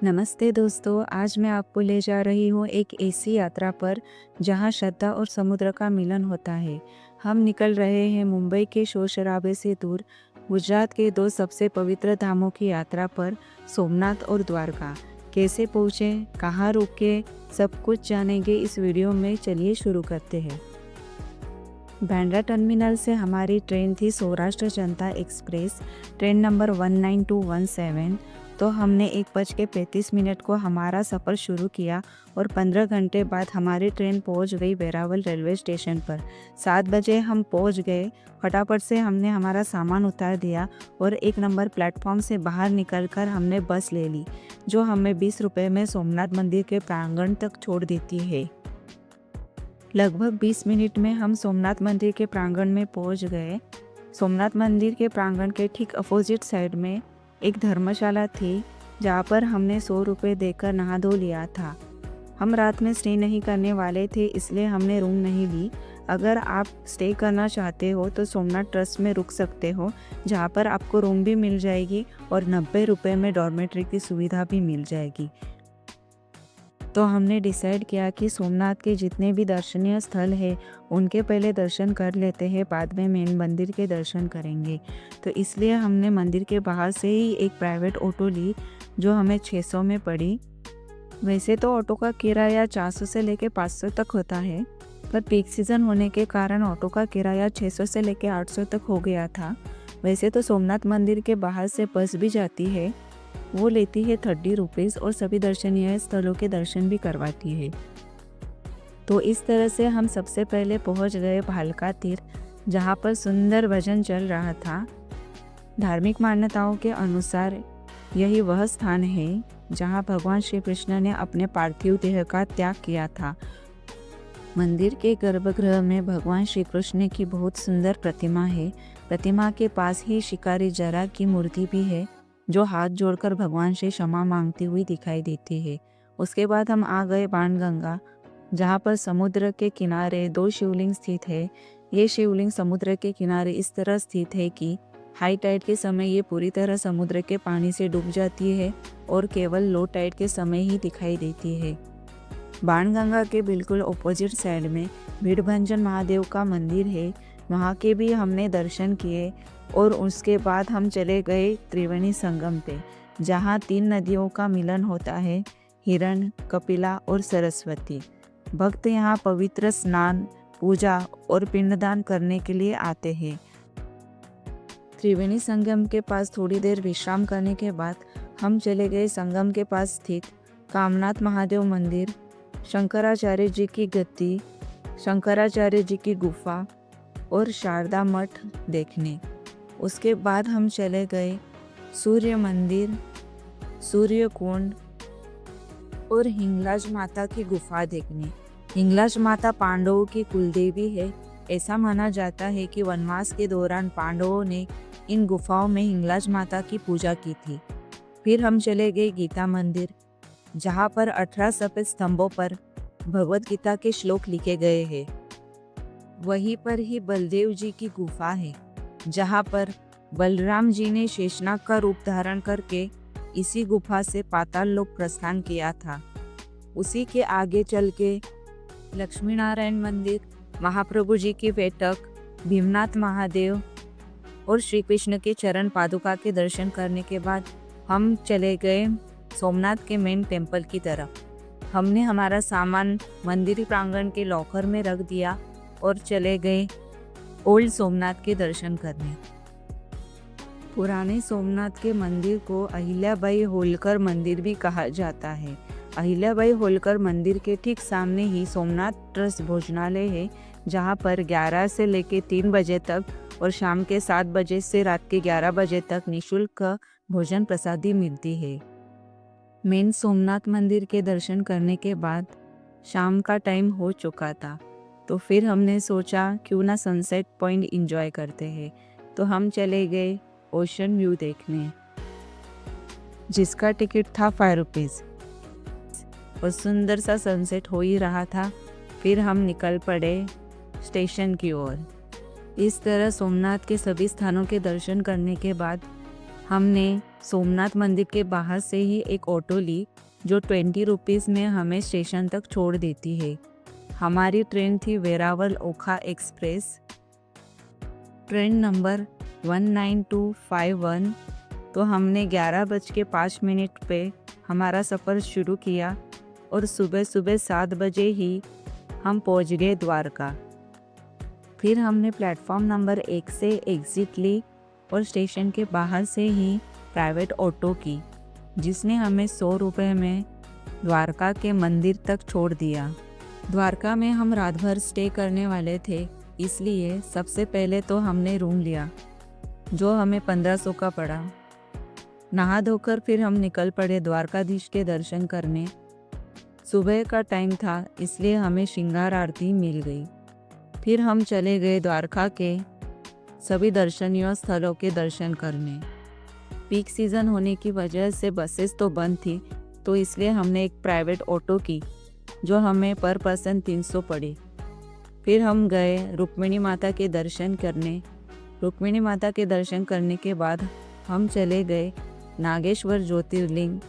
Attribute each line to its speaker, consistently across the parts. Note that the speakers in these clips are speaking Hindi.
Speaker 1: नमस्ते दोस्तों, आज मैं आपको ले जा रही हूँ एक ऐसी यात्रा पर जहाँ श्रद्धा और समुद्र का मिलन होता है। हम निकल रहे हैं मुंबई के शोर-शराबे से दूर, गुजरात के दो सबसे पवित्र धामों की यात्रा पर, सोमनाथ और द्वारका। कैसे पहुँचे, कहाँ रुके, सब कुछ जानेंगे इस वीडियो में। चलिए शुरू करते हैं। बांद्रा टर्मिनल से हमारी ट्रेन थी Saurashtra Janata express, train number 19217। तो हमने 1:35 को हमारा सफ़र शुरू किया और 15 घंटे बाद हमारी ट्रेन पहुंच गई वेरावल रेलवे स्टेशन पर। 7 बजे हम पहुंच गए। फटाफट से हमने हमारा सामान उतार दिया और 1 नंबर प्लेटफॉर्म से बाहर निकलकर हमने बस ले ली, जो हमें 20 रुपये में सोमनाथ मंदिर के प्रांगण तक छोड़ देती है। लगभग 20 मिनट में हम सोमनाथ मंदिर के प्रांगण में पहुंच गए। सोमनाथ मंदिर के प्रांगण के ठीक अपोजिट साइड में एक धर्मशाला थी, जहाँ पर हमने 100 रुपये देकर नहा धो लिया था। हम रात में स्टे नहीं करने वाले थे, इसलिए हमने रूम नहीं ली। अगर आप स्टे करना चाहते हो तो सोमनाथ ट्रस्ट में रुक सकते हो, जहाँ पर आपको रूम भी मिल जाएगी और 90 रुपये में डॉर्मेट्री की सुविधा भी मिल जाएगी। तो हमने डिसाइड किया कि सोमनाथ के जितने भी दर्शनीय स्थल है उनके पहले दर्शन कर लेते हैं, बाद में मेन मंदिर के दर्शन करेंगे। तो इसलिए हमने मंदिर के बाहर से ही एक प्राइवेट ऑटो ली, जो हमें 600 में पड़ी। वैसे तो ऑटो का किराया 400 से लेके 500 तक होता है, पर पीक सीज़न होने के कारण ऑटो का किराया 600 से लेके 800 तक हो गया था। वैसे तो सोमनाथ मंदिर के बाहर से बस भी जाती है, वो लेती है 30 रुपीज़ और सभी दर्शनीय स्थलों के दर्शन भी करवाती है। तो इस तरह से हम सबसे पहले पहुंच गए भालका तीर्थ, जहाँ पर सुंदर भजन चल रहा था। धार्मिक मान्यताओं के अनुसार यही वह स्थान है जहाँ भगवान श्री कृष्ण ने अपने पार्थिव देह का त्याग किया था। मंदिर के गर्भगृह में भगवान श्री कृष्ण की बहुत सुंदर प्रतिमा है। प्रतिमा के पास ही शिकारी जरा की मूर्ति भी है, जो हाथ जोड़कर भगवान से क्षमा मांगती हुई दिखाई देती है। उसके बाद हम आ गए बाणगंगा, जहाँ पर समुद्र के किनारे 2 शिवलिंग स्थित है। ये शिवलिंग समुद्र के किनारे इस तरह स्थित है कि हाई टाइड के समय ये पूरी तरह समुद्र के पानी से डूब जाती है और केवल लो टाइड के समय ही दिखाई देती है। बाणगंगा के बिल्कुल ऑपोजिट साइड में भीड़भंजन महादेव का मंदिर है, वहाँ के भी हमने दर्शन किए। और उसके बाद हम चले गए त्रिवेणी संगम पे, जहाँ 3 नदियों का मिलन होता है, हिरण, कपिला और सरस्वती। भक्त यहाँ पवित्र स्नान, पूजा और पिंडदान करने के लिए आते हैं। त्रिवेणी संगम के पास थोड़ी देर विश्राम करने के बाद हम चले गए संगम के पास स्थित कामनाथ महादेव मंदिर, शंकराचार्य जी की गद्दी, शंकराचार्य जी की गुफा और शारदा मठ देखने। उसके बाद हम चले गए सूर्य मंदिर, सूर्य कुंड और हिंगलाज माता की गुफा देखने। हिंगलाज माता पांडवों की कुलदेवी है। ऐसा माना जाता है कि वनवास के दौरान पांडवों ने इन गुफाओं में हिंगलाज माता की पूजा की थी। फिर हम चले गए गीता मंदिर, जहाँ पर 18 सफ़ेद स्तंभों पर भगवद गीता के श्लोक लिखे गए हैं। वहीं पर ही बलदेव जी की गुफा है, जहाँ पर बलराम जी ने शेषनाग का रूप धारण करके इसी गुफा से पाताल लोक प्रस्थान किया था। उसी के आगे चल के लक्ष्मी नारायण मंदिर, महाप्रभु जी की बैठक, भीमनाथ महादेव और श्री कृष्ण के चरण पादुका के दर्शन करने के बाद हम चले गए सोमनाथ के मेन टेम्पल की तरफ। हमने हमारा सामान मंदिर प्रांगण के लॉकर में रख दिया और चले गए ओल्ड सोमनाथ के दर्शन करने। पुराने सोमनाथ के मंदिर को अहिल्याबाई होलकर मंदिर भी कहा जाता है। अहिल्याबाई होलकर मंदिर के ठीक सामने ही सोमनाथ ट्रस्ट भोजनालय है, जहाँ पर 11 से लेकर 3 बजे तक और शाम के 7 बजे से रात के 11 बजे तक निःशुल्क भोजन प्रसादी मिलती है। मेन सोमनाथ मंदिर के दर्शन करने के बाद शाम का टाइम हो चुका था, तो फिर हमने सोचा क्यों ना सनसेट पॉइंट एंजॉय करते हैं। तो हम चले गए ओशन व्यू देखने, जिसका टिकट था 5 रुपीज़ और सुंदर सा सनसेट हो ही रहा था। फिर हम निकल पड़े स्टेशन की ओर। इस तरह सोमनाथ के सभी स्थानों के दर्शन करने के बाद हमने सोमनाथ मंदिर के बाहर से ही एक ऑटो ली जो 20 रुपीज़ में हमें स्टेशन तक छोड़ देती है। हमारी ट्रेन थी वेरावल ओखा एक्सप्रेस, ट्रेन नंबर 19251। तो हमने 11:05 पे हमारा सफ़र शुरू किया और सुबह सुबह 7 बजे ही हम पहुंच गए द्वारका। फिर हमने प्लेटफॉर्म नंबर 1 से एग्ज़िट ली और स्टेशन के बाहर से ही प्राइवेट ऑटो की, जिसने हमें 100 रुपये में द्वारका के मंदिर तक छोड़ दिया। द्वारका में हम रात भर स्टे करने वाले थे, इसलिए सबसे पहले तो हमने रूम लिया जो हमें 1500 का पड़ा। नहा धोकर फिर हम निकल पड़े द्वारकाधीश के दर्शन करने। सुबह का टाइम था, इसलिए हमें श्रृंगार आरती मिल गई। फिर हम चले गए द्वारका के सभी दर्शनीय स्थलों के दर्शन करने। पीक सीज़न होने की वजह से बसेस तो बंद थी, तो इसलिए हमने एक प्राइवेट ऑटो की जो हमें पर पर्सन 300 पड़ी। फिर हम गए रुक्मिणी माता के दर्शन करने। रुक्मिणी माता के दर्शन करने के बाद हम चले गए नागेश्वर ज्योतिर्लिंग,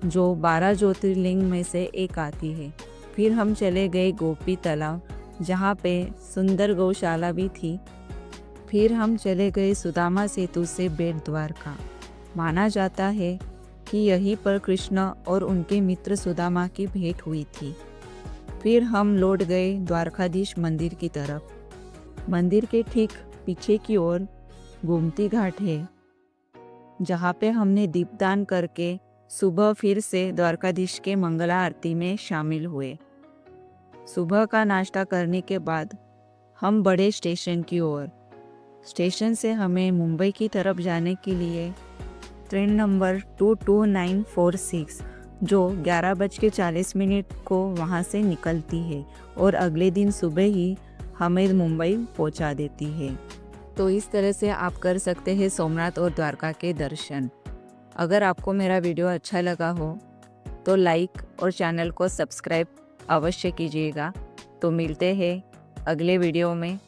Speaker 1: जो 12 ज्योतिर्लिंग में से एक आती है। फिर हम चले गए गोपी तालाब, जहाँ पे सुंदर गौशाला भी थी। फिर हम चले गए सुदामा सेतु से बेट द्वारका। माना जाता है कि यहीं पर कृष्ण और उनके मित्र सुदामा की भेंट हुई थी। फिर हम लौट गए द्वारकाधीश मंदिर की तरफ। मंदिर के ठीक पीछे की ओर गोमती घाट है, जहाँ पे हमने दीपदान करके सुबह फिर से द्वारकाधीश के मंगला आरती में शामिल हुए। सुबह का नाश्ता करने के बाद हम बढ़े स्टेशन की ओर। स्टेशन से हमें मुंबई की तरफ जाने के लिए ट्रेन नंबर 22946 जो 11:40 को वहाँ से निकलती है और अगले दिन सुबह ही हमें मुंबई पहुँचा देती है। तो इस तरह से आप कर सकते हैं सोमनाथ और द्वारका के दर्शन। अगर आपको मेरा वीडियो अच्छा लगा हो तो लाइक और चैनल को सब्सक्राइब अवश्य कीजिएगा। तो मिलते हैं अगले वीडियो में।